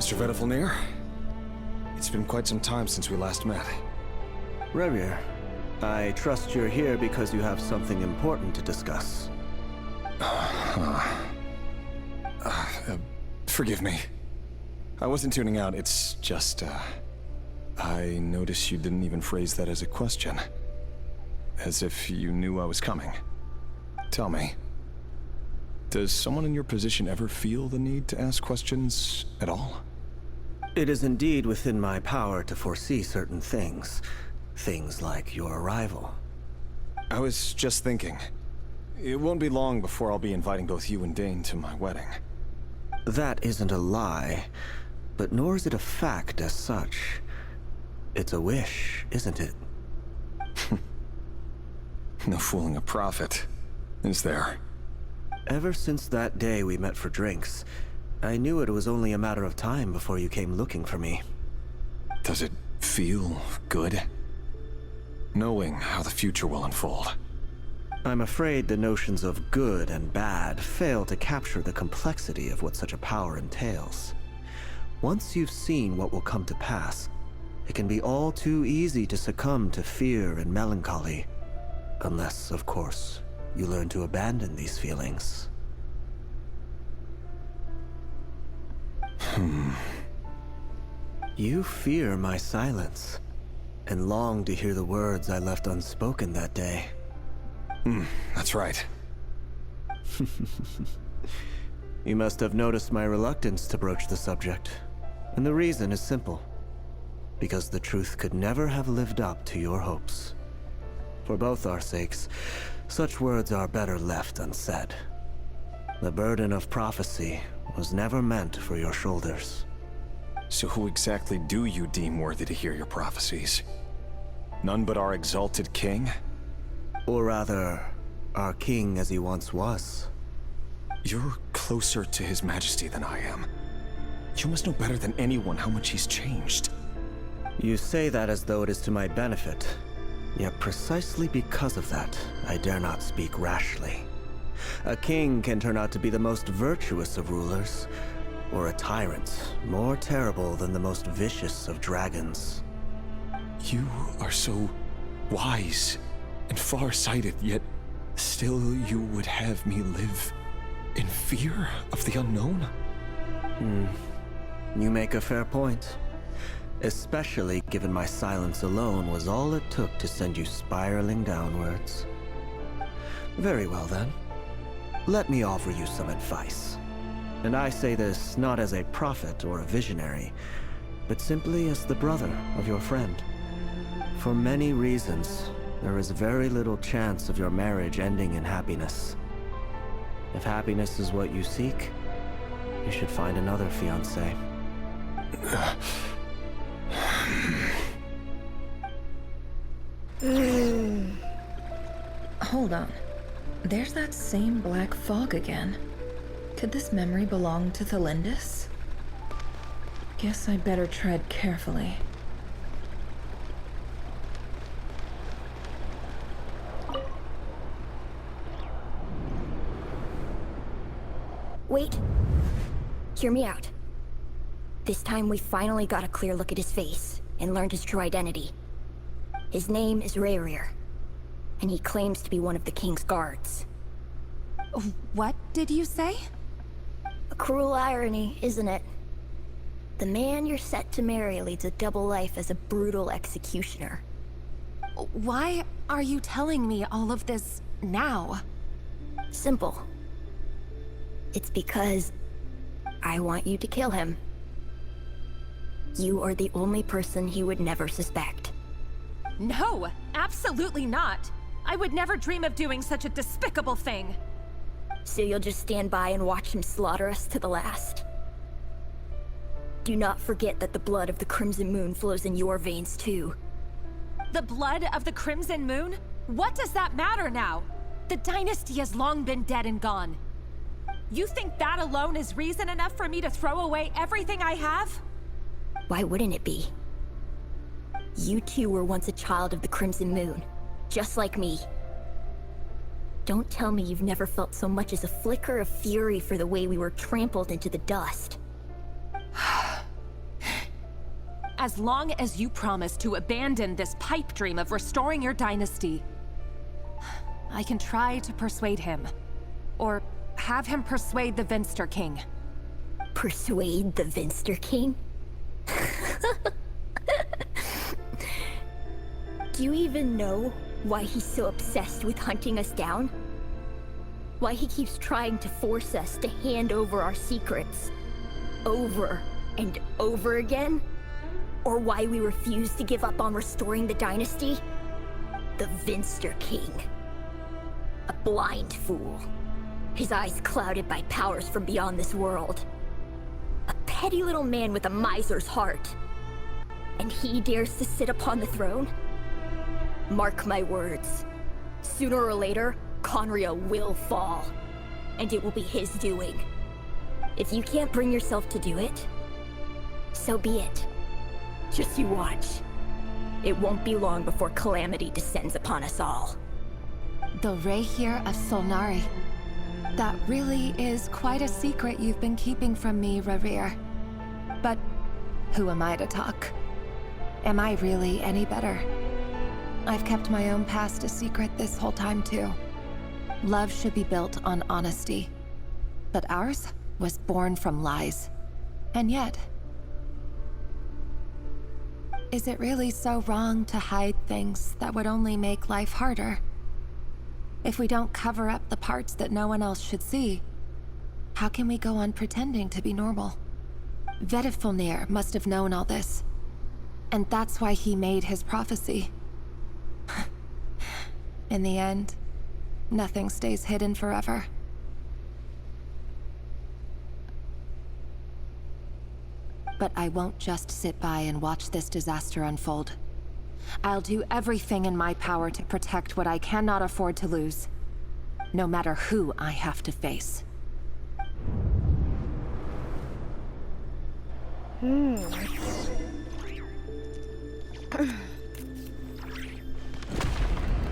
Mr. Vedafelnir? It's been quite some time since we last met. Rerir, I trust you're here because you have something important to discuss. Forgive me. I wasn't tuning out, it's just, I noticed you didn't even phrase that as a question. As if you knew I was coming. Tell me, does someone in your position ever feel the need to ask questions at all? It is indeed within my power to foresee certain things. Things like your arrival. I was just thinking. It won't be long before I'll be inviting both you and Dane to my wedding. That isn't a lie, but nor is it a fact as such. It's a wish, isn't it? No fooling a prophet, is there? Ever since that day we met for drinks, I knew it was only a matter of time before you came looking for me. Does it feel good? Knowing how the future will unfold. I'm afraid the notions of good and bad fail to capture the complexity of what such a power entails. Once you've seen what will come to pass, it can be all too easy to succumb to fear and melancholy. Unless, of course, you learn to abandon these feelings. You fear my silence, and long to hear the words I left unspoken that day. That's right. You must have noticed my reluctance to broach the subject. And the reason is simple. Because the truth could never have lived up to your hopes. For both our sakes, such words are better left unsaid. The burden of prophecy was never meant for your shoulders. So who exactly do you deem worthy to hear your prophecies? None but our exalted king? Or rather, our king as he once was. You're closer to his majesty than I am. You must know better than anyone how much he's changed. You say that as though it is to my benefit. Yet precisely because of that, I dare not speak rashly. A king can turn out to be the most virtuous of rulers, or a tyrant more terrible than the most vicious of dragons. You are so wise and far-sighted, yet still you would have me live in fear of the unknown? You make a fair point. Especially given my silence alone was all it took to send you spiraling downwards. Very well then. Let me offer you some advice. And I say this not as a prophet or a visionary, but simply as the brother of your friend. For many reasons, there is very little chance of your marriage ending in happiness. If happiness is what you seek, you should find another fiancé. Hold on. There's that same black fog again. Could this memory belong to Thelindis? Guess I'd better tread carefully. Wait. Hear me out. This time we finally got a clear look at his face and learned his true identity. His name is Rerir, and he claims to be one of the king's guards. What did you say? A cruel irony, isn't it? The man you're set to marry leads a double life as a brutal executioner. Why are you telling me all of this now? Simple. It's because I want you to kill him. You are the only person he would never suspect. No, absolutely not. I would never dream of doing such a despicable thing. So you'll just stand by and watch him slaughter us to the last? Do not forget that the blood of the Crimson Moon flows in your veins too. The blood of the Crimson Moon? What does that matter now? The dynasty has long been dead and gone. You think that alone is reason enough for me to throw away everything I have? Why wouldn't it be? You two were once a child of the Crimson Moon, just like me. Don't tell me you've never felt so much as a flicker of fury for the way we were trampled into the dust. As long as you promise to abandon this pipe dream of restoring your dynasty, I can try to persuade him. Or have him persuade the Vinster King. Persuade the Vinster King? Do you even know why he's so obsessed with hunting us down? Why he keeps trying to force us to hand over our secrets over and over again? Or why we refuse to give up on restoring the dynasty? The Vinster King. A blind fool. His eyes clouded by powers from beyond this world. A petty little man with a miser's heart. And he dares to sit upon the throne? Mark my words. Sooner or later, Conria will fall. And it will be his doing. If you can't bring yourself to do it, so be it. Just you watch. It won't be long before calamity descends upon us all. The Rerir of Solnari. That really is quite a secret you've been keeping from me, Rerir. But who am I to talk? Am I really any better? I've kept my own past a secret this whole time, too. Love should be built on honesty. But ours was born from lies. And yet... is it really so wrong to hide things that would only make life harder? If we don't cover up the parts that no one else should see, how can we go on pretending to be normal? Vedifulnir must have known all this. And that's why he made his prophecy. In the end, nothing stays hidden forever. But I won't just sit by and watch this disaster unfold. I'll do everything in my power to protect what I cannot afford to lose, no matter who I have to face.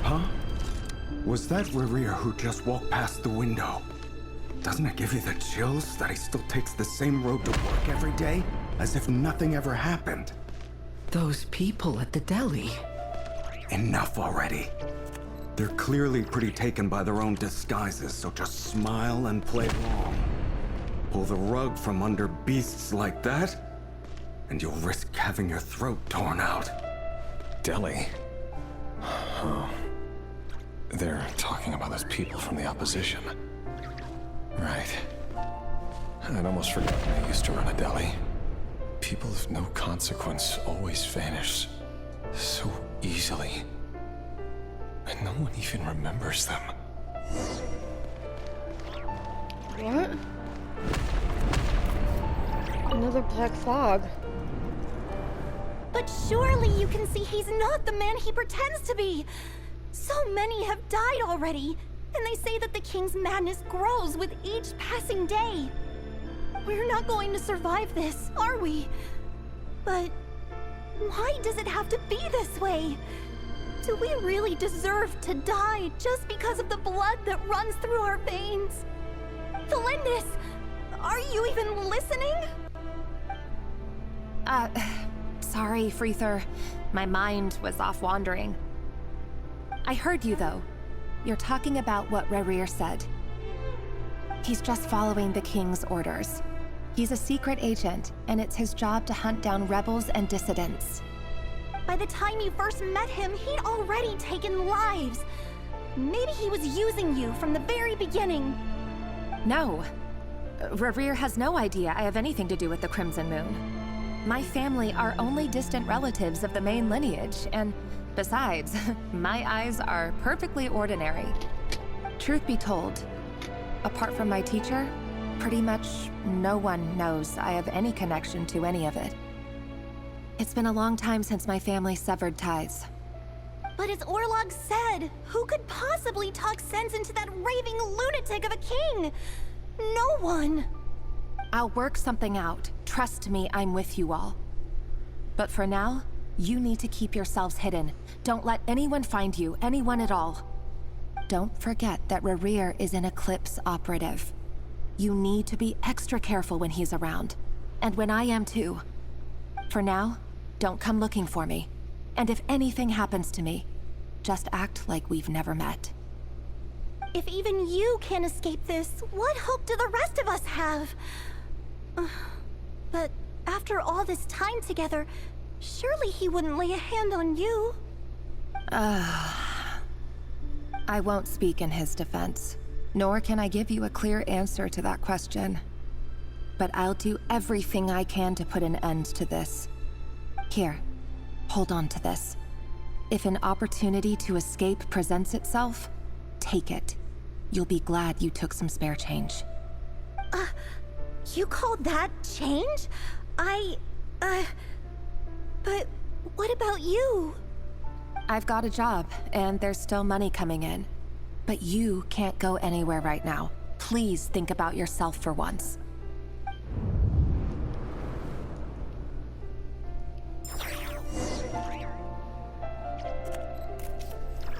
Huh? Was that Rerir who just walked past the window? Doesn't it give you the chills that he still takes the same road to work every day? As if nothing ever happened. Those people at the deli. Enough already. They're clearly pretty taken by their own disguises, so just smile and play along. Pull the rug from under beasts like that, and you'll risk having your throat torn out. Deli? Oh. They're talking about those people from the opposition. Right. I'd almost forgotten I used to run a deli. People of no consequence always vanish so easily. And no one even remembers them. What? Another black fog. But surely you can see he's not the man he pretends to be! So many have died already, and they say that the king's madness grows with each passing day. We're not going to survive this, are we? But why does it have to be this way? Do we really deserve to die just because of the blood that runs through our veins? Thelindis, are you even listening? Sorry, Freether. My mind was off wandering. I heard you, though. You're talking about what Rerir said. He's just following the king's orders. He's a secret agent, and it's his job to hunt down rebels and dissidents. By the time you first met him, he'd already taken lives. Maybe he was using you from the very beginning. No. Rerir has no idea I have anything to do with the Crimson Moon. My family are only distant relatives of the main lineage, and besides, my eyes are perfectly ordinary. Truth be told, apart from my teacher, pretty much no one knows I have any connection to any of it. It's been a long time since my family severed ties. But as Orlog said, who could possibly talk sense into that raving lunatic of a king? No one. I'll work something out. Trust me, I'm with you all. But for now, you need to keep yourselves hidden. Don't let anyone find you, anyone at all. Don't forget that Rerir is an Eclipse operative. You need to be extra careful when he's around. And when I am too. For now, Don't come looking for me. And if anything happens to me, just act like we've never met. If even you can't escape this, what hope do the rest of us have? But after all this time together, surely he wouldn't lay a hand on you. I won't speak in his defense, nor can I give you a clear answer to that question. But I'll do everything I can to put an end to this. Here, hold on to this. If an opportunity to escape presents itself, take it. You'll be glad you took some spare change. You call that change? But what about you? I've got a job, and there's still money coming in. But you can't go anywhere right now. Please think about yourself for once.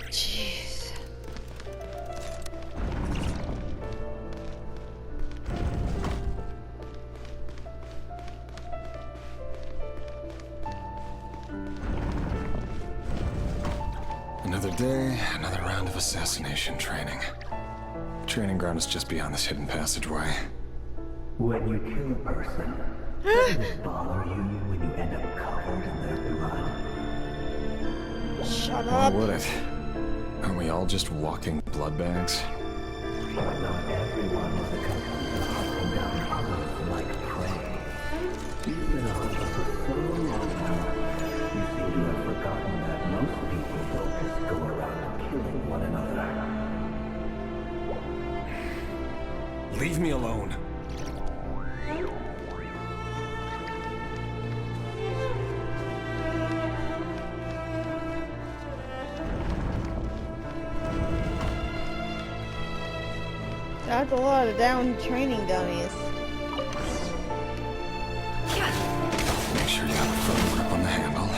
Jeez. Another day, another round of assassination training. The training ground is just beyond this hidden passageway. When you kill a person, doesn't it bother you when you end up covered in their blood? Shut Or up. would it? Aren't we all just walking blood bags? But not everyone is accustomed to hunting down others like prey. You've been a hunter for so long now, you seem to have forgotten that most people don't just go around killing one another. Leave me alone. That's a lot of down training dummies. Make sure you have a firm grip on the handle.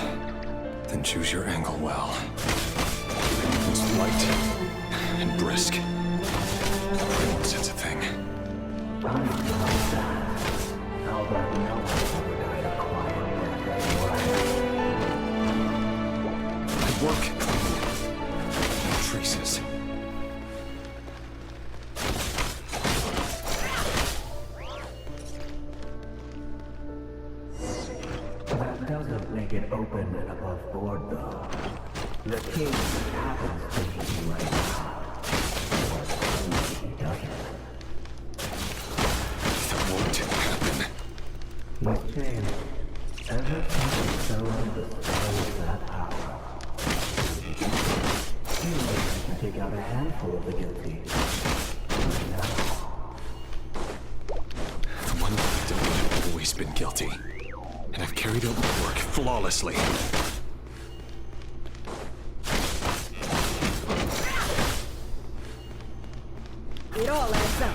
Then choose your angle well. It's light and brisk. Nobody wants such a thing. How about no one ever died a quiet death anyway? I work. No traces. That doesn't make it open and above board, though. The king happens to be right now. He doesn't. That won't happen. He's changed. Ever since he fell under the spell of that power. He can take out a handful of the guilty. But now, The one victim have always been guilty. And I've carried out my work flawlessly. It all adds up.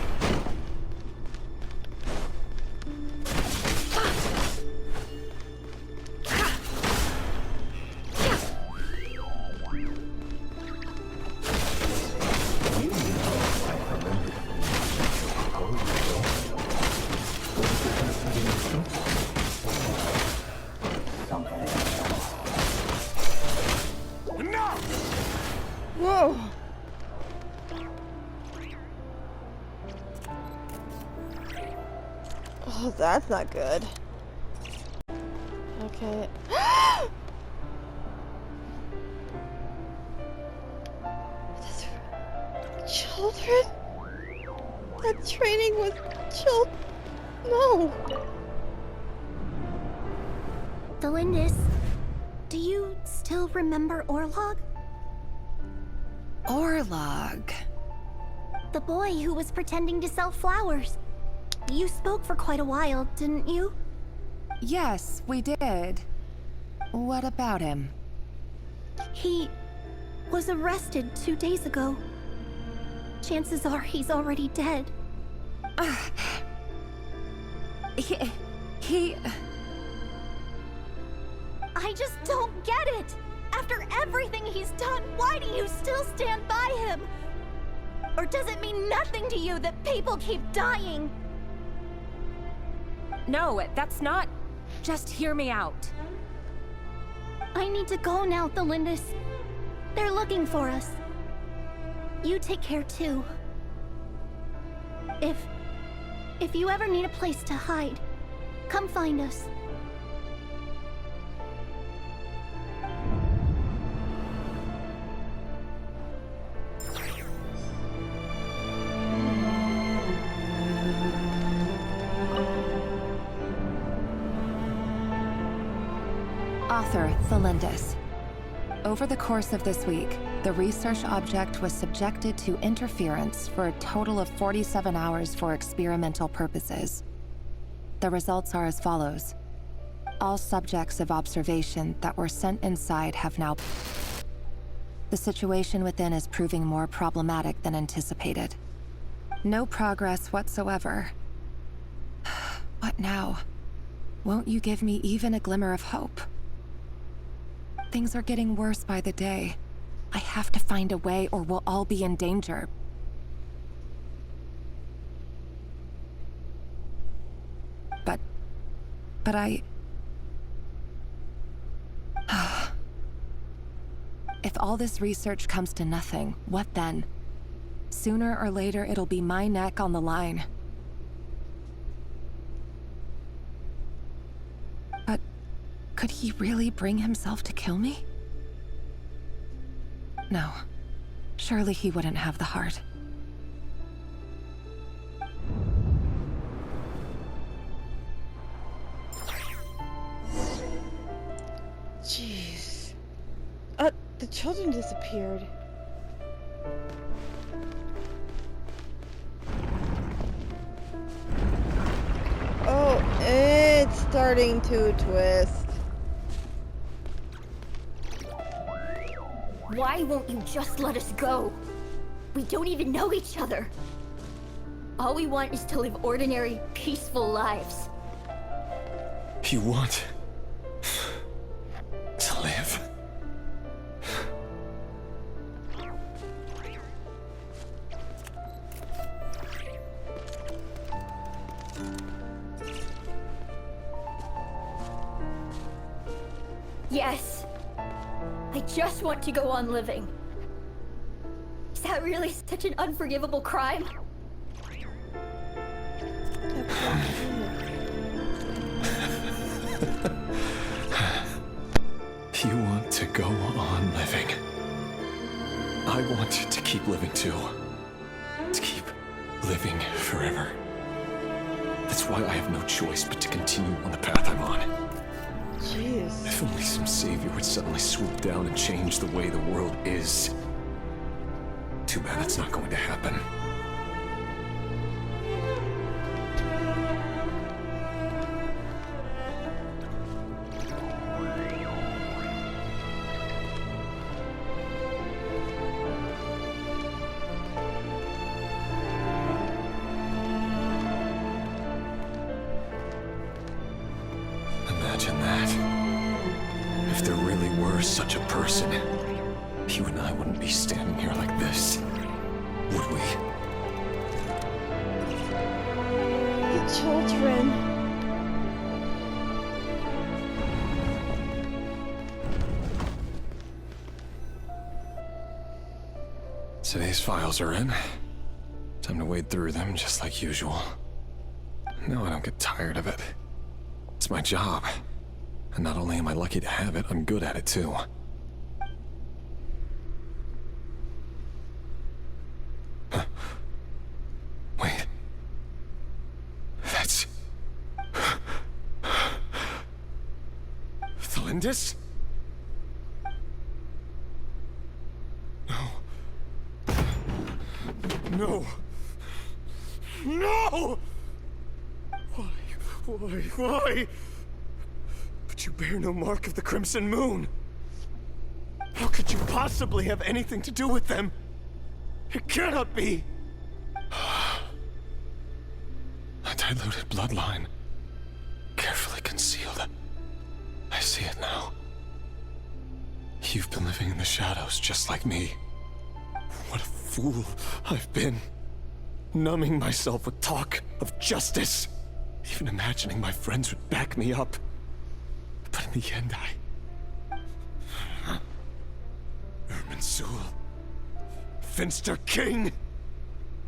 Whoa. Oh, that's not good. Okay. Children? That training was children. No. Delindis, do you still remember Orlog? Orlog. The boy who was pretending to sell flowers. You spoke for quite a while, didn't you? Yes, we did. What about him? He was arrested 2 days ago. Chances are he's already dead. He... I just don't get it! After everything he's done, why do you still stand by him? Or does it mean nothing to you that people keep dying? No, that's not... Just hear me out. I need to go now, Thelindis. They're looking for us. You take care too. If you ever need a place to hide, come find us. Author, Thelindis. Over the course of this week, the research object was subjected to interference for a total of 47 hours for experimental purposes. The results are as follows. All subjects of observation that were sent inside have now... The situation within is proving more problematic than anticipated. No progress whatsoever. What now? Won't you give me even a glimmer of hope? Things are getting worse by the day. I have to find a way or we'll all be in danger. But I... If all this research comes to nothing, what then? Sooner or later, it'll be my neck on the line. But could he really bring himself to kill me? No. Surely he wouldn't have the heart. Jeez. The children disappeared. Oh, it's starting to twist. Why won't you just let us go? We don't even know each other. All we want is to live ordinary, peaceful lives. You want to live? Yes. I just want to go on living. Is that really such an unforgivable crime? You want to go on living. I want to keep living too. To keep living forever. That's why I have no choice but to continue on the path I'm on. Jeez. If only some savior would suddenly swoop down and change the way the world is. Too bad that's not going to happen. Imagine that. If there really were such a person, you and I wouldn't be standing here like this, would we? The children. Today's files are in. Time to wade through them just like usual. No, I don't get tired of it. It's my job. And not only am I lucky to have it, I'm good at it too. Huh. Wait. That's... Thelindis? No. No! No! Why? But you bear no mark of the Crimson Moon. How could you possibly have anything to do with them? It cannot be! A diluted bloodline. Carefully concealed. I see it now. You've been living in the shadows just like me. What a fool I've been. Numbing myself with talk of justice. Even imagining my friends would back me up. But in the end, Mansul. Finster King!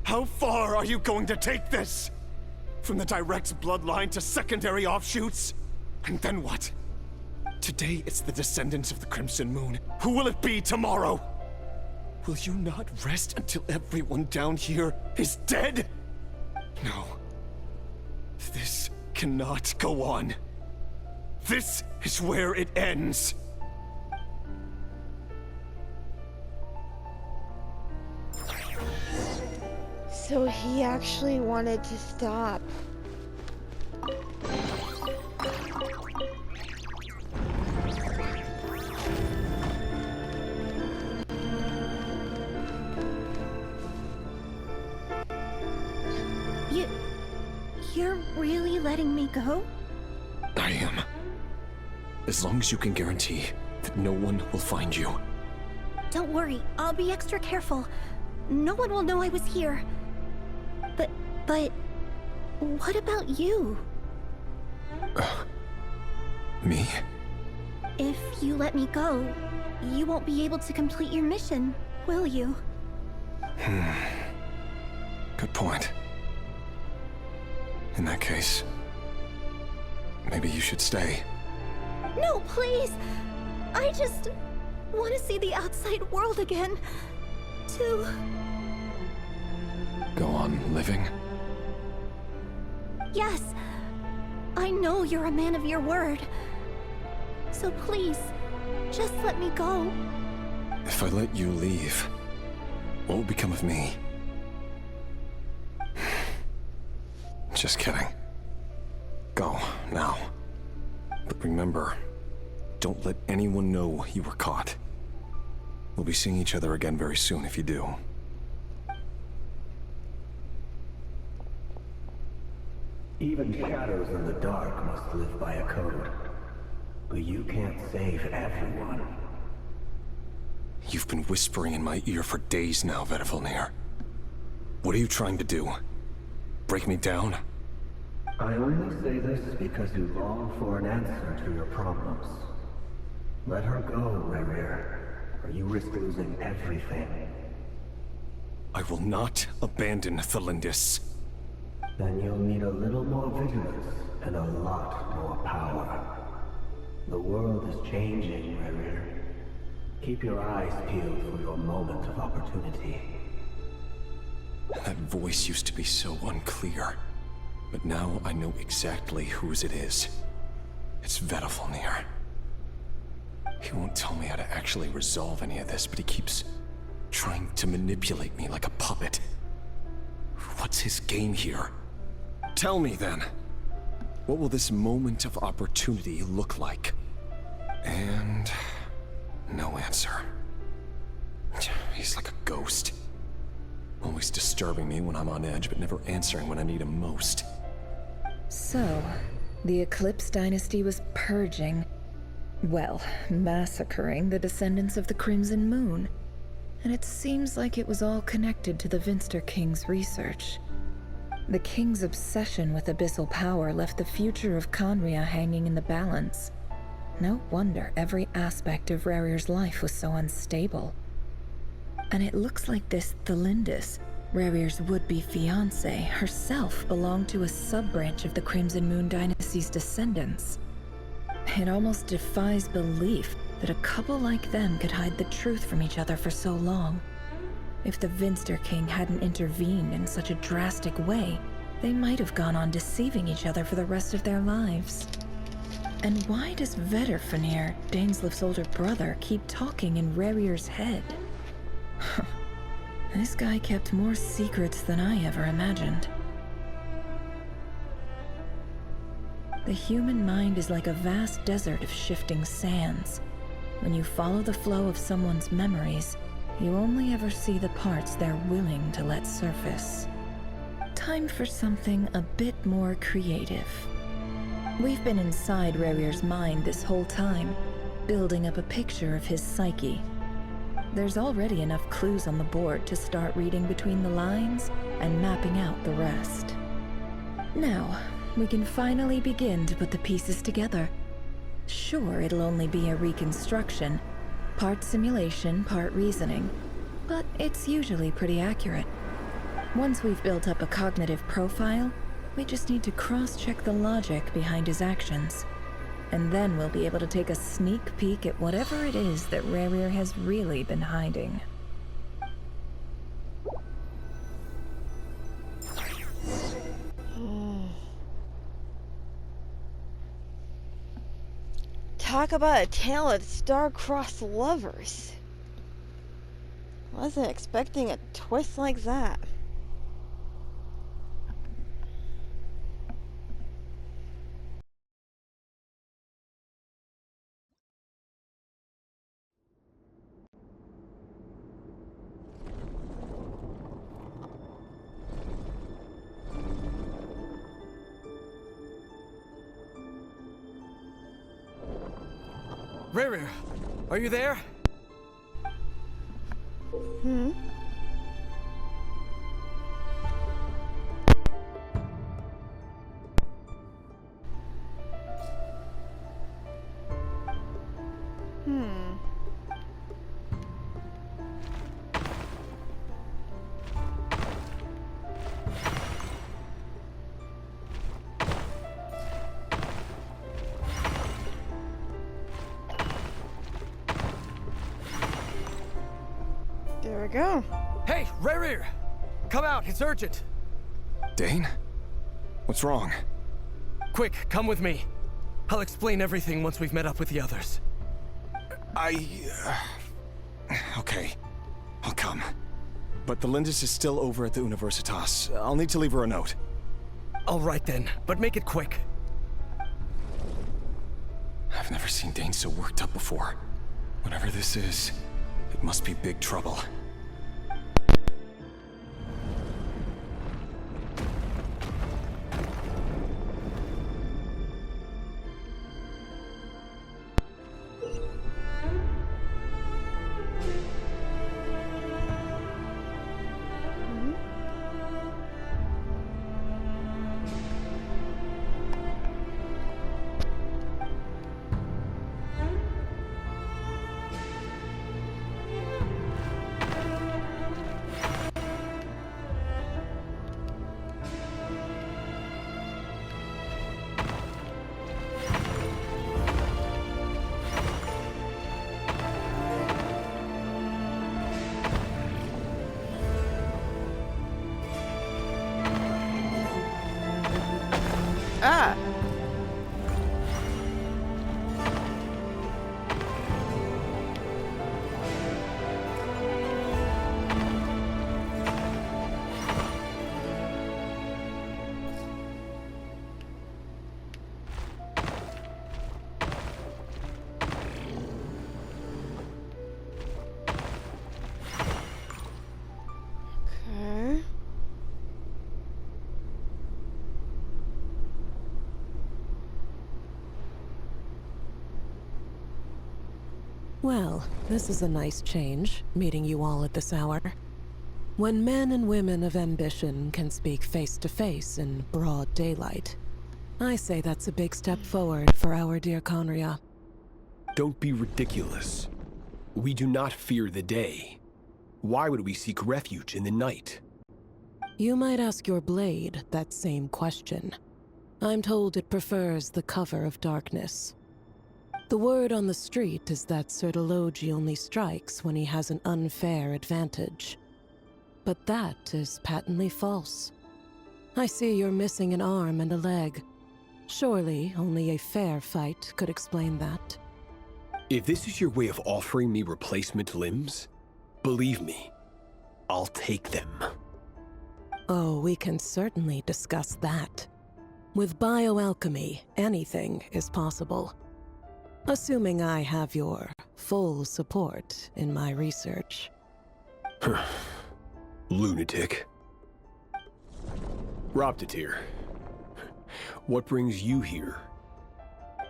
How far are you going to take this? From the direct bloodline to secondary offshoots? And then what? Today it's the descendants of the Crimson Moon. Who will it be tomorrow? Will you not rest until everyone down here is dead? No. This cannot go on. This is where it ends. So he actually wanted to stop. You're really letting me go? I am. As long as you can guarantee that no one will find you. Don't worry, I'll be extra careful. No one will know I was here. But what about you? Me? If you let me go, you won't be able to complete your mission, will you? Good point. In that case, maybe you should stay. No, please! I just want to see the outside world again. To... Go on living? Yes. I know you're a man of your word. So please, just let me go. If I let you leave, what will become of me? Just kidding. Go, now. But remember, don't let anyone know you were caught. We'll be seeing each other again very soon if you do. Even shadows in the dark must live by a code. But you can't save everyone. You've been whispering in my ear for days now, Vedifalnir. What are you trying to do? Break me down? I only say this because you long for an answer to your problems. Let her go, Rerir, or you risk losing everything. I will not abandon Thelindis. Then you'll need a little more vigilance and a lot more power. The world is changing, Rerir. Keep your eyes peeled for your moment of opportunity. That voice used to be so unclear, but now I know exactly whose it is. It's Vedifalnir. He won't tell me how to actually resolve any of this, but he keeps trying to manipulate me like a puppet. What's his game here? Tell me then. What will this moment of opportunity look like? And... no answer. He's like a ghost. Always disturbing me when I'm on edge, but never answering when I need him most. So, the Eclipse Dynasty was purging, well, massacring the descendants of the Crimson Moon. And it seems like it was all connected to the Finster King's research. The King's obsession with abyssal power left the future of Conria hanging in the balance. No wonder every aspect of Rerir's life was so unstable. And it looks like this Thelindis, Rerir's would-be fiancée, herself belonged to a sub-branch of the Crimson Moon Dynasty's descendants. It almost defies belief that a couple like them could hide the truth from each other for so long. If the Finster King hadn't intervened in such a drastic way, they might have gone on deceiving each other for the rest of their lives. And why does Vedifalnir, Daneslif's older brother, keep talking in Rerir's head? This guy kept more secrets than I ever imagined. The human mind is like a vast desert of shifting sands. When you follow the flow of someone's memories, you only ever see the parts they're willing to let surface. Time for something a bit more creative. We've been inside Rerir's mind this whole time, building up a picture of his psyche. There's already enough clues on the board to start reading between the lines and mapping out the rest. Now, we can finally begin to put the pieces together. Sure, it'll only be a reconstruction, Part simulation, part reasoning, but it's usually pretty accurate. Once we've built up a cognitive profile, we just need to cross-check the logic behind his actions. And then we'll be able to take a sneak peek at whatever it is that Rerir has really been hiding. Talk about a tale of star-crossed lovers. Wasn't expecting a twist like that. Rerir, are you there? Hmm? There we go. Hey, Rerir! Come out, it's urgent! Dane? What's wrong? Quick, come with me. I'll explain everything once we've met up with the others. Okay. I'll come. But the Lindis is still over at the Universitas. I'll need to leave her a note. All right then, but make it quick. I've never seen Dane so worked up before. Whatever this is, it must be big trouble. Ah! Okay. Well, this is a nice change, meeting you all at this hour. When men and women of ambition can speak face to face in broad daylight, I say that's a big step forward for our dear Conria. Don't be ridiculous. We do not fear the day. Why would we seek refuge in the night? You might ask your blade that same question. I'm told it prefers the cover of darkness. The word on the street is that Sir Elegy only strikes when he has an unfair advantage. But that is patently false. I see you're missing an arm and a leg. Surely only a fair fight could explain that. If this is your way of offering me replacement limbs, believe me, I'll take them. Oh, we can certainly discuss that. With bioalchemy, anything is possible. Assuming I have your full support in my research. Lunatic. Robtatir, what brings you here?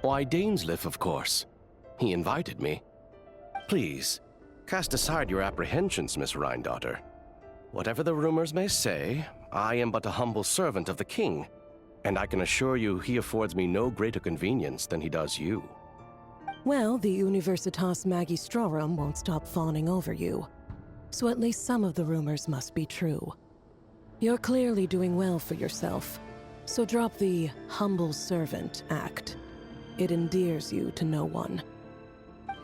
Why, Dainsleif, of course. He invited me. Please, cast aside your apprehensions, Miss Rhindaughter. Whatever the rumors may say, I am but a humble servant of the king, and I can assure you he affords me no greater convenience than he does you. Well, the Universitas Magistrorum won't stop fawning over you. So at least some of the rumors must be true. You're clearly doing well for yourself, so drop the humble servant act. It endears you to no one.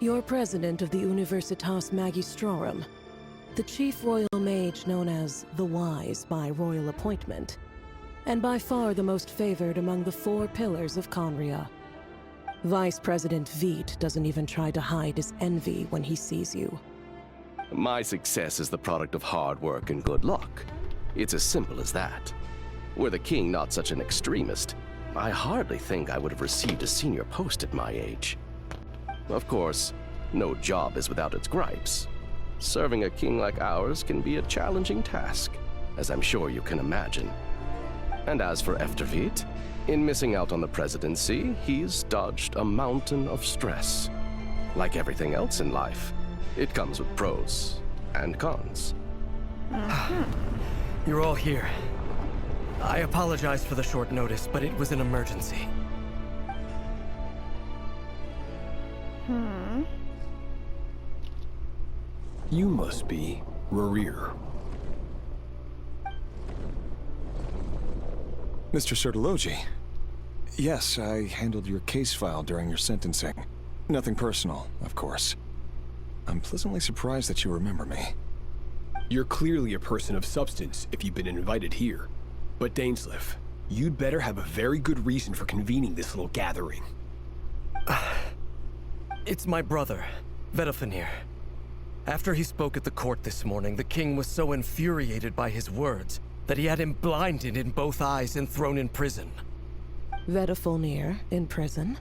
You're president of the Universitas Magistrorum, the chief royal mage known as the Wise by royal appointment, and by far the most favored among the 4 pillars of Conria. Vice President Veit doesn't even try to hide his envy when he sees you. My success is the product of hard work and good luck. It's as simple as that. Were the king not such an extremist, I hardly think I would have received a senior post at my age. Of course, no job is without its gripes. Serving a king like ours can be a challenging task, as I'm sure you can imagine. And as for Efterveit, in missing out on the presidency, he's dodged a mountain of stress. Like everything else in life, it comes with pros and cons. You're all here. I apologize for the short notice, but it was an emergency. You must be Rerir. Mr. Sertologi. Yes, I handled your case file during your sentencing. Nothing personal, of course. I'm pleasantly surprised that you remember me. You're clearly a person of substance if you've been invited here. But Dainsleif, you'd better have a very good reason for convening this little gathering. It's my brother, Vedofenir. After he spoke at the court this morning, the king was so infuriated by his words that he had him blinded in both eyes and thrown in prison. Vedofenir in prison?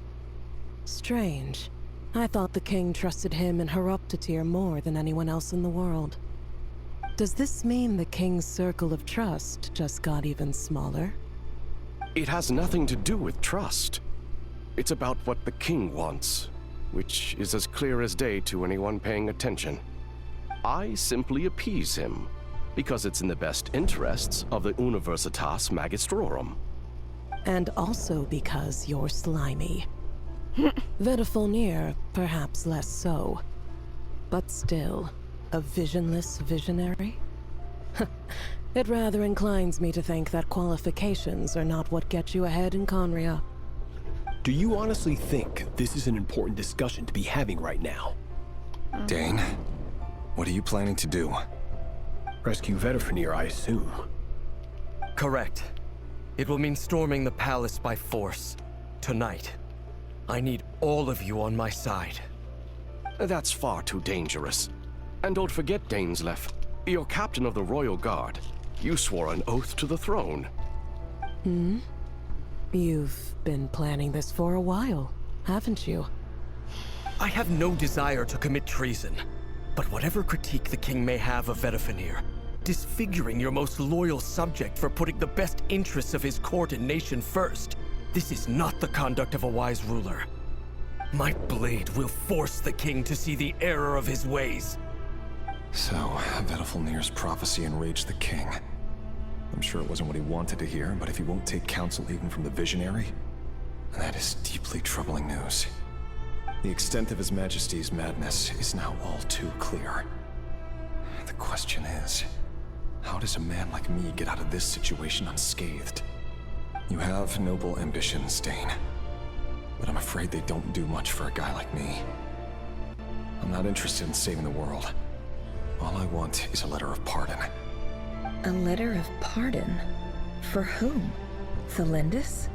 Strange. I thought the king trusted him and Horoptatyr more than anyone else in the world. Does this mean the king's circle of trust just got even smaller? It has nothing to do with trust. It's about what the king wants, which is as clear as day to anyone paying attention. I simply appease him, because it's in the best interests of the Universitas Magistrorum. And also because you're slimy. Vedofenir, perhaps less so. But still, a visionless visionary? It rather inclines me to think that qualifications are not what get you ahead in Conria. Do you honestly think this is an important discussion to be having right now? Dane, what are you planning to do? Rescue Vedofenir, I assume. Correct. It will mean storming the palace by force. Tonight. I need all of you on my side. That's far too dangerous. And don't forget, Dainsleif, you're captain of the Royal Guard. You swore an oath to the throne. You've been planning this for a while, haven't you? I have no desire to commit treason. But whatever critique the king may have of Vedofenir, disfiguring your most loyal subject for putting the best interests of his court and nation first, this is not the conduct of a wise ruler. My blade will force the king to see the error of his ways. So, Vedofenir's prophecy enraged the king. I'm sure it wasn't what he wanted to hear, but if he won't take counsel even from the visionary, that is deeply troubling news. The extent of His Majesty's madness is now all too clear. The question is, how does a man like me get out of this situation unscathed? You have noble ambitions, Dane, but I'm afraid they don't do much for a guy like me. I'm not interested in saving the world. All I want is a letter of pardon. A letter of pardon? For whom? Thelindis?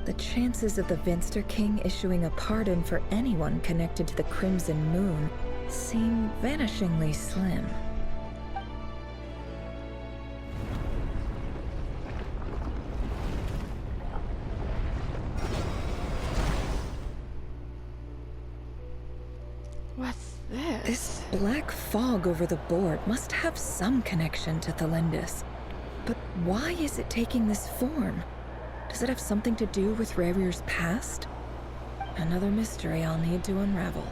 The chances of the Vinster King issuing a pardon for anyone connected to the Crimson Moon seem vanishingly slim. What's this? This black fog over the board must have some connection to Thelindis. But why is it taking this form? Does it have something to do with Rerir's past? Another mystery I'll need to unravel.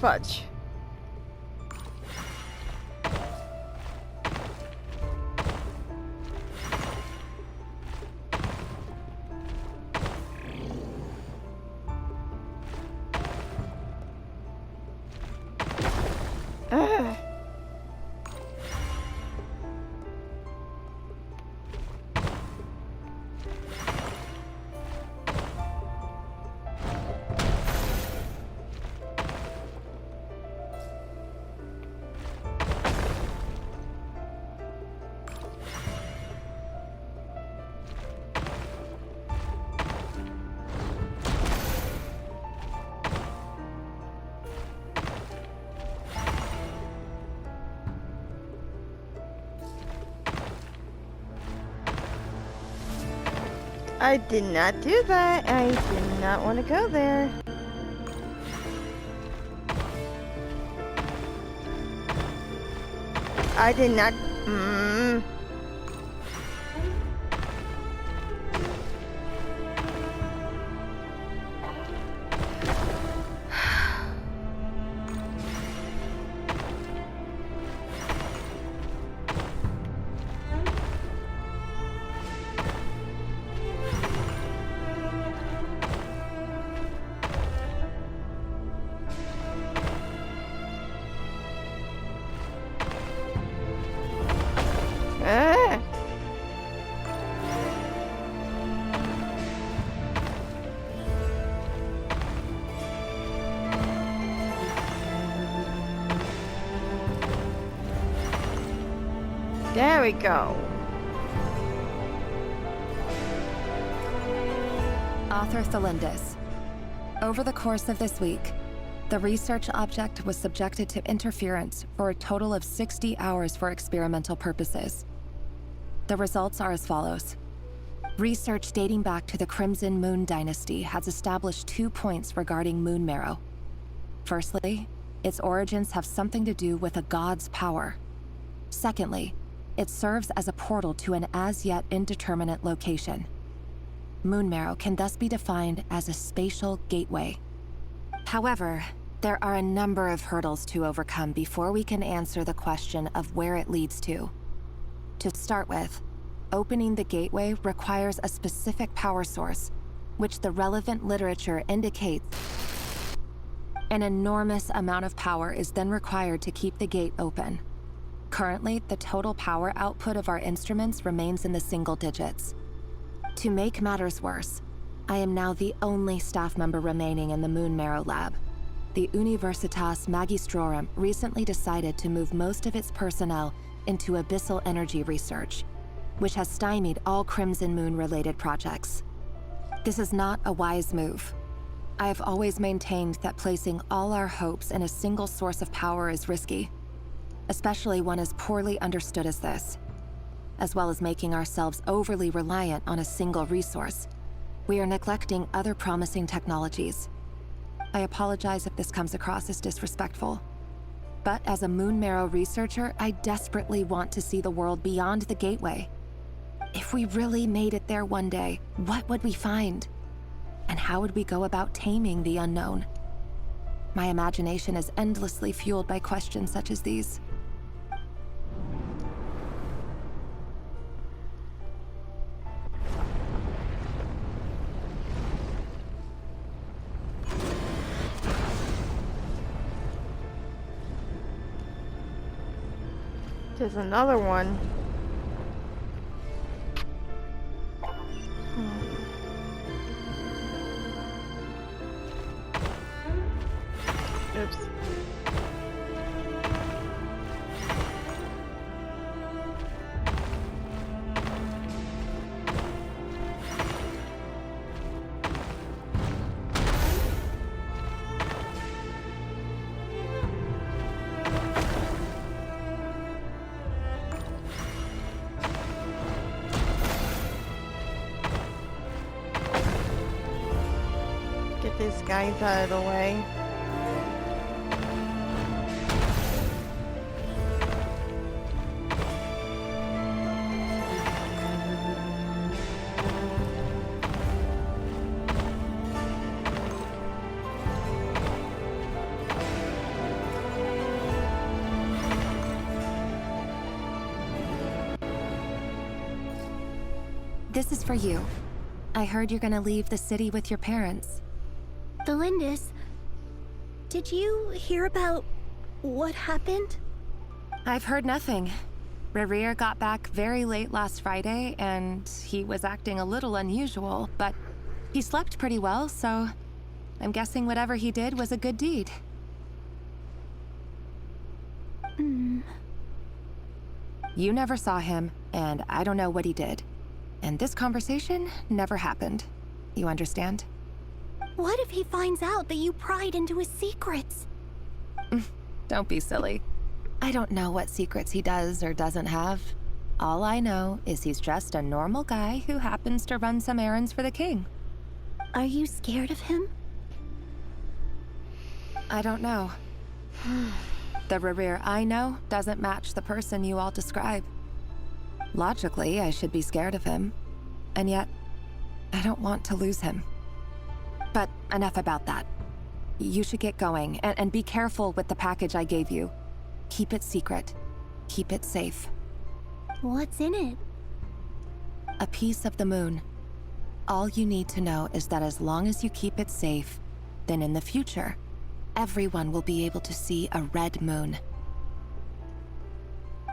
Fudge. Ugh. I did not do that. I did not want to go there. I did not. There we go. Author Thelindis. Over the course of this week, the research object was subjected to interference for a total of 60 hours for experimental purposes. The results are as follows. Research dating back to the Crimson Moon dynasty has established 2 points regarding moon marrow. Firstly, its origins have something to do with a god's power. Secondly, it serves as a portal to an as-yet indeterminate location. Moon marrow can thus be defined as a spatial gateway. However, there are a number of hurdles to overcome before we can answer the question of where it leads to. To start with, opening the gateway requires a specific power source, which the relevant literature indicates. An enormous amount of power is then required to keep the gate open. Currently, the total power output of our instruments remains in the single digits. To make matters worse, I am now the only staff member remaining in the Moon Marrow lab. The Universitas Magistrorum recently decided to move most of its personnel into abyssal energy research, which has stymied all Crimson Moon-related projects. This is not a wise move. I have always maintained that placing all our hopes in a single source of power is risky, especially one as poorly understood as this. As well as making ourselves overly reliant on a single resource, we are neglecting other promising technologies. I apologize if this comes across as disrespectful, but as a Moon Marrow researcher, I desperately want to see the world beyond the gateway. If we really made it there one day, what would we find? And how would we go about taming the unknown? My imagination is endlessly fueled by questions such as these. There's another one. Oops. Get these guys out of the way. This is for you. I heard you're gonna leave the city with your parents. The Lindis. Did you hear about what happened? I've heard nothing. Rerir got back very late last Friday, and he was acting a little unusual, but he slept pretty well, so I'm guessing whatever he did was a good deed. You never saw him, and I don't know what he did. And this conversation never happened. You understand? What if he finds out that you pried into his secrets? Don't be silly. I don't know what secrets he does or doesn't have. All I know is he's just a normal guy who happens to run some errands for the king. Are you scared of him? I don't know. The Rerir I know doesn't match the person you all describe. Logically, I should be scared of him. And yet, I don't want to lose him. But enough about that. You should get going, and be careful with the package I gave you. Keep it secret. Keep it safe. What's in it? A piece of the moon. All you need to know is that as long as you keep it safe, then in the future, everyone will be able to see a red moon.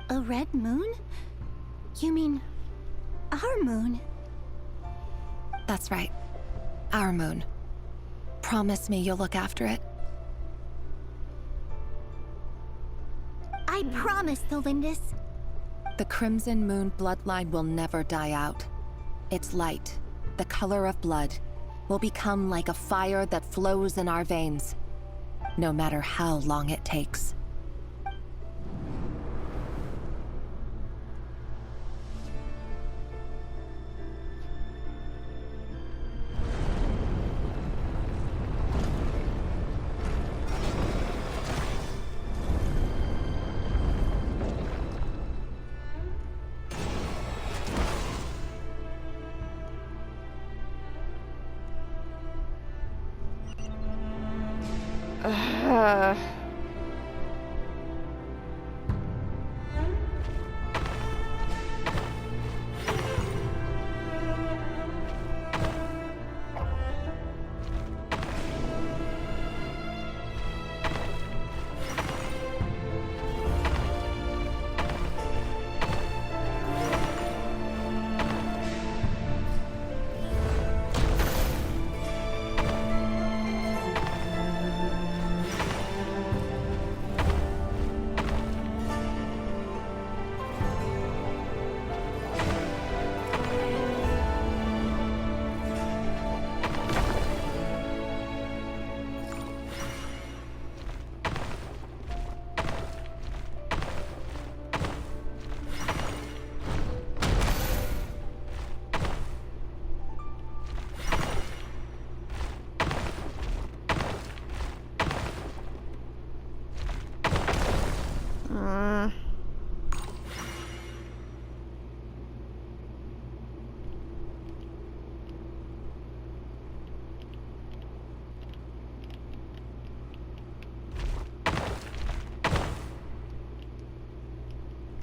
A red moon? You mean our moon? That's right. Our moon. Promise me you'll look after it. I promise, the Lindis. The Crimson Moon bloodline will never die out. Its light, the color of blood, will become like a fire that flows in our veins, no matter how long it takes.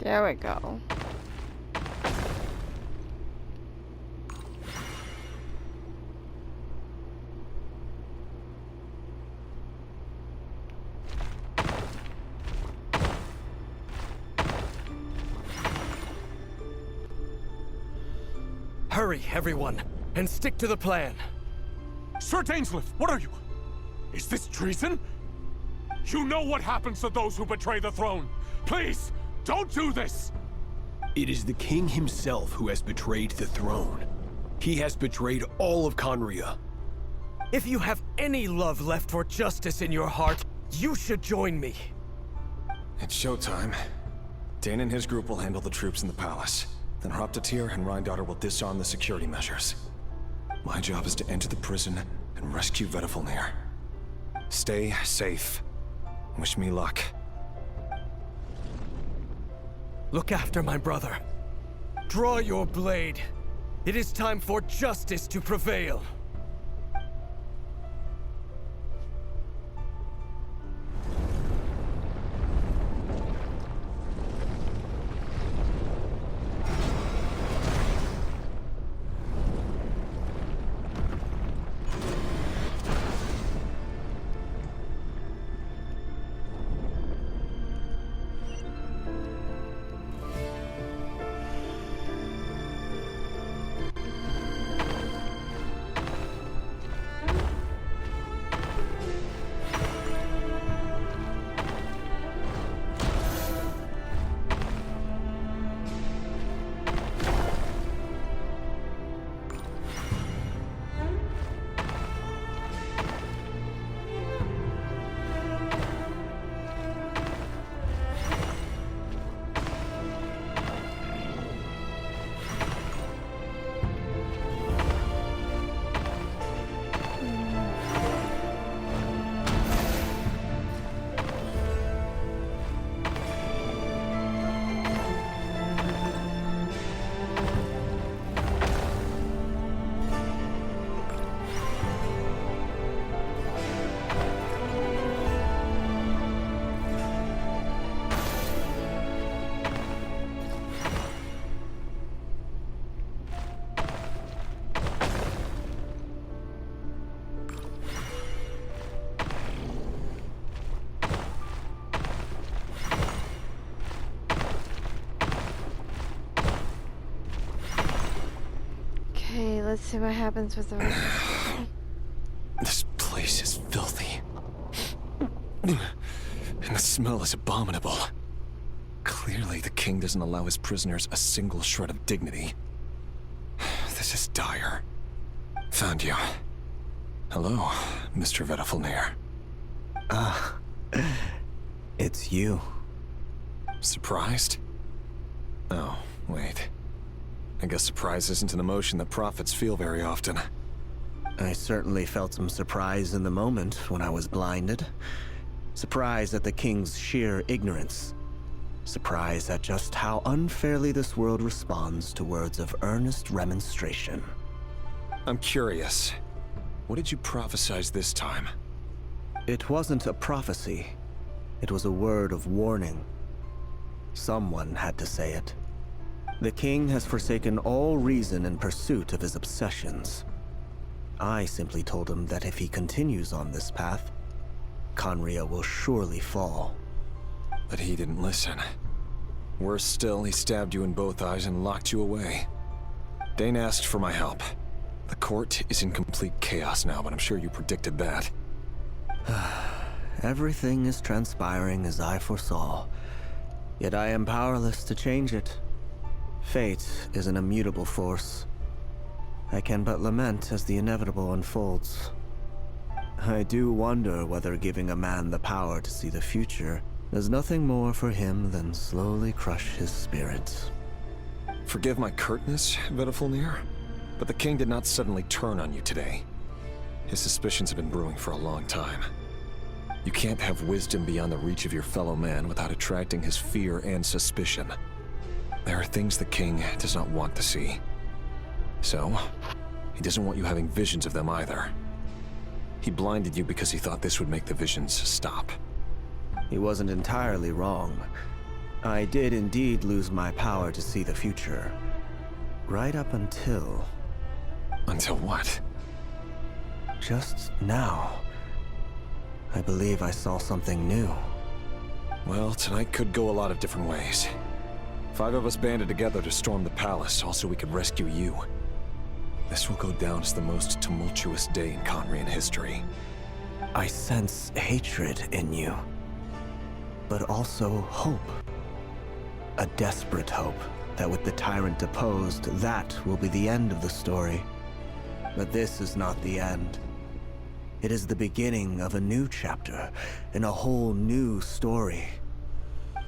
There we go. Hurry, everyone, and stick to the plan. Sir Dainsleif, what are you? Is this treason? You know what happens to those who betray the throne. Please, don't do this! It is the king himself who has betrayed the throne. He has betrayed all of Conria. If you have any love left for justice in your heart, you should join me. It's showtime. Dane and his group will handle the troops in the palace. Then Hraptatir and Rhindaughter will disarm the security measures. My job is to enter the prison and rescue Vedifalnir. Stay safe. Wish me luck. Look after my brother. Draw your blade. It is time for justice to prevail. let's see what happens with the rest of the day. This place is filthy. And the smell is abominable. Clearly, the king doesn't allow his prisoners a single shred of dignity. This is dire. Found you. Hello, Mr. Vedafilnir. Ah, it's you. Surprised? Oh, wait. I guess surprise isn't an emotion that prophets feel very often. I certainly felt some surprise in the moment when I was blinded. Surprise at the king's sheer ignorance. Surprise at just how unfairly this world responds to words of earnest remonstration. I'm curious. What did you prophesize this time? It wasn't a prophecy. It was a word of warning. Someone had to say it. The king has forsaken all reason in pursuit of his obsessions. I simply told him that if he continues on this path, Khaenri'ah will surely fall. But he didn't listen. Worse still, he stabbed you in both eyes and locked you away. Dane asked for my help. The court is in complete chaos now, but I'm sure you predicted that. Everything is transpiring as I foresaw, yet I am powerless to change it. Fate is an immutable force. I can but lament as the inevitable unfolds. I do wonder whether giving a man the power to see the future is nothing more for him than slowly crush his spirit. Forgive my curtness, Vedafilnir, but the king did not suddenly turn on you today. His suspicions have been brewing for a long time. You can't have wisdom beyond the reach of your fellow man without attracting his fear and suspicion. There are things the king does not want to see. So, he doesn't want you having visions of them either. He blinded you because he thought this would make the visions stop. He wasn't entirely wrong. I did indeed lose my power to see the future. Right up until... Until what? Just now. I believe I saw something new. Well, tonight could go a lot of different ways. 5 of us banded together to storm the palace, also we could rescue you. This will go down as the most tumultuous day in Khaenri'ah history. I sense hatred in you, but also hope. A desperate hope that with the tyrant deposed, that will be the end of the story. But this is not the end. It is the beginning of a new chapter, in a whole new story.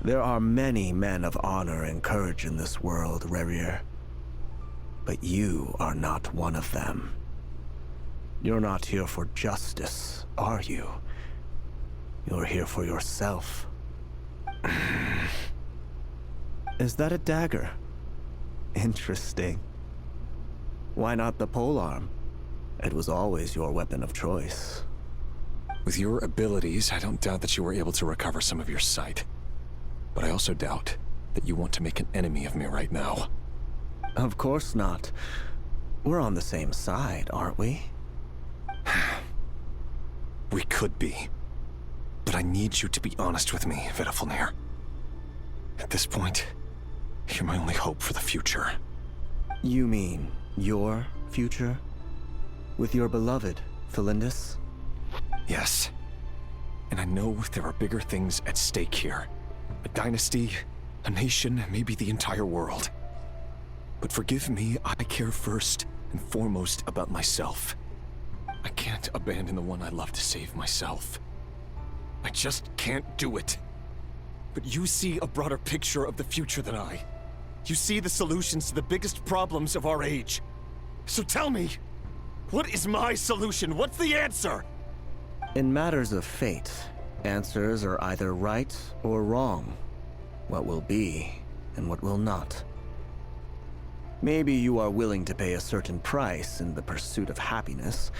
There are many men of honor and courage in this world, Rerir. But you are not one of them. You're not here for justice, are you? You're here for yourself. Is that a dagger? Interesting. Why not the polearm? It was always your weapon of choice. With your abilities, I don't doubt that you were able to recover some of your sight. But I also doubt that you want to make an enemy of me right now. Of course not. We're on the same side, aren't we? We could be. But I need you to be honest with me, Vedafilnir. At this point, you're my only hope for the future. You mean your future? With your beloved, Felindis? Yes. And I know there are bigger things at stake here. A dynasty, a nation, maybe the entire world. But forgive me, I care first and foremost about myself. I can't abandon the one I love to save myself. I just can't do it. But you see a broader picture of the future than I. You see the solutions to the biggest problems of our age. So tell me, what is my solution? What's the answer? In matters of fate, answers are either right or wrong. What will be, and what will not. Maybe you are willing to pay a certain price in the pursuit of happiness,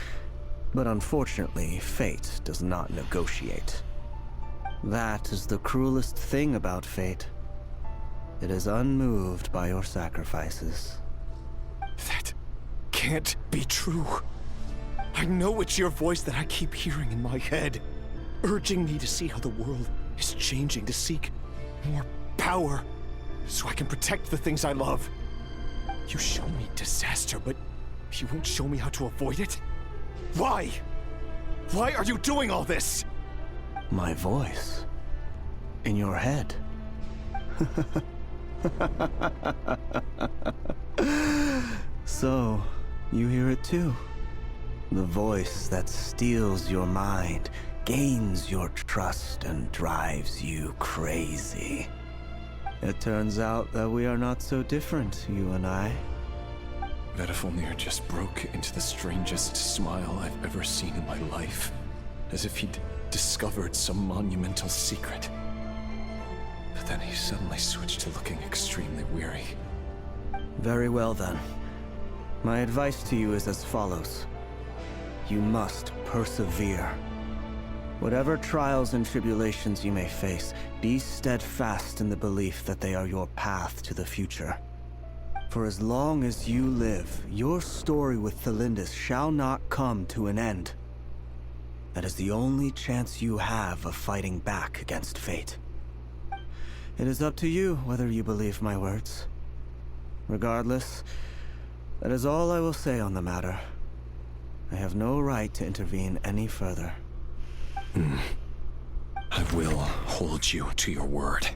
but unfortunately, fate does not negotiate. That is the cruelest thing about fate. It is unmoved by your sacrifices. That can't be true. I know it's your voice that I keep hearing in my head, urging me to see how the world is changing, to seek more power, so I can protect the things I love. You show me disaster, but You won't show me how to avoid it? Why? Why are you doing all this? My voice. In your head. So, you hear it too? The voice that steals your mind, gains your trust, and drives you crazy. It turns out that we are not so different, you and I. Vedifilnir just broke into the strangest smile I've ever seen in my life. As if he'd discovered some monumental secret. But then he suddenly switched to looking extremely weary. Very well then. My advice to you is as follows. You must persevere. Whatever trials and tribulations you may face, be steadfast in the belief that they are your path to the future. For as long as you live, your story with Thelindis shall not come to an end. That is the only chance you have of fighting back against fate. It is up to you whether you believe my words. Regardless, that is all I will say on the matter. I have no right to intervene any further. I will hold you to your word.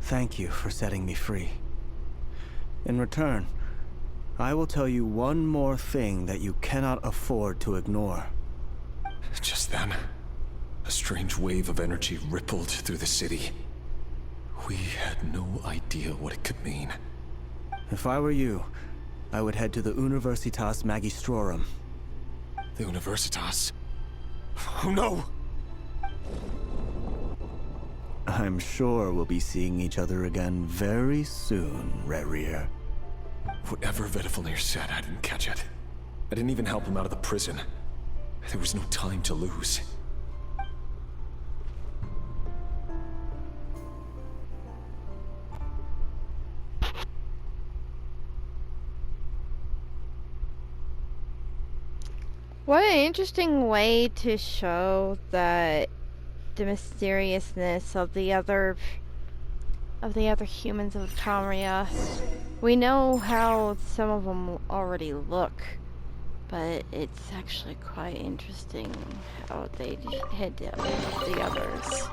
Thank you for setting me free. In return, I will tell you one more thing that you cannot afford to ignore. Just then, a strange wave of energy rippled through the city. We had no idea what it could mean. If I were you, I would head to the Universitas Magistrorum. The Universitas? Oh no! I'm sure we'll be seeing each other again very soon, Rerir. Whatever Vedifilnir said, I didn't catch it. I didn't even help him out of the prison. There was no time to lose. What an interesting way to show that the mysteriousness of the other humans of Tamria. We know how some of them already look, but it's actually quite interesting how they hid the others.